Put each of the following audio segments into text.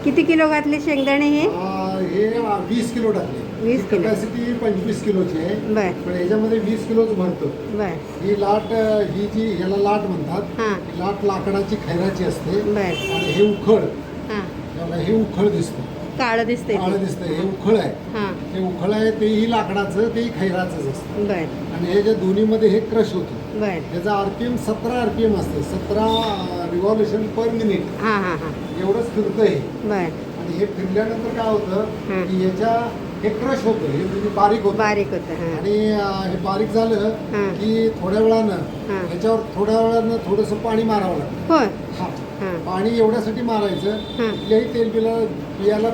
किती किलो घातले शेंगदाणे हे? हे 20 किलो टाकले. 20 किलो. कॅपॅसिटी 25 किलोची आहे. बर पण ह्याच्यामध्ये 20 किलोच भरतो. बर ही लाट ही जी ह्याला लाट म्हणतात. हां ही लाट लाकडाची खैराची असते. बर आणि हे उखळ, हां हे उखळ दिसतं, काळं दिसतंय ते. काळं दिसतं. हे उखळ आहे. हां हे उखळ आहे तेही लाकडाचं, तेही खैराचंच असतं. बर आणि हे जे दोन्हीमध्ये हे क्रश होतं. बर त्याचा आरपीएम 17 आरपीएम असते. 17 रिव्हॉल्युशन पर मिनिट हां हां हां एवढंच फिरतं हे. बर आणि हे फिरल्यानंतर काय होतं हां. की ह्याच्या हे क्रश होतं, हे म्हणजे बारीक होतं. बारीक होतं. हां आणि हे बारीक झालं हां. की थोड्या वेळानं हां. ह्याच्यावर थोड्या वेळानं थोडंसं पाणी मारावं लागतं. होय हा, हां पाणी एवढ्यासाठी मारायचं हां. कुठल्याही बियाला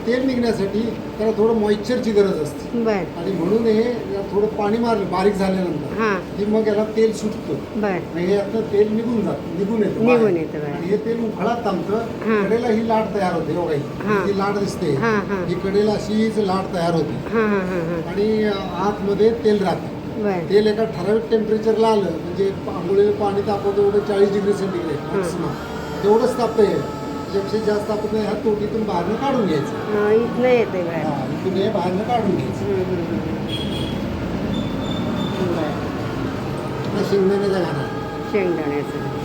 तेल निघण्यासाठी त्याला थोडं मॉइश्चरची गरज असते. बर आणि म्हणून हे थोडं पाणी मारलं बारीक झाल्यानंतर हां की मग याला तेल सुटतं. बर आणि हे आता तेल निघून येतं निघून बाहेर. येतं बाहेर. आणि हे तेल उखळात थांबतं. हां. कडेला ही लाट तयार होते. एवढा हां. ही लाट दिसते. हां हां ही कडेला अशीच लाट तयार होते. हां हां हां हां आणि आतमध्ये तेल राहतं. बर तेल एका ठराविक टेम्परेचरला आलं म्हणजे आंघोळीला पाणी तापवतं एवढं 40 डिग्री सेंटीग्रेड मॅक्सिमम तेवढंच तापतं हे. त्याच्यापेक्षा जास्त आपण ह्या तोटीतून बाहेरनं काढून घ्यायचं. इथनं येते बाहेर. हा, इथून हे बाहेरनं काढून घ्यायचं. बर शेंगदाण्याचा घाणा. शेंगदाण्याचं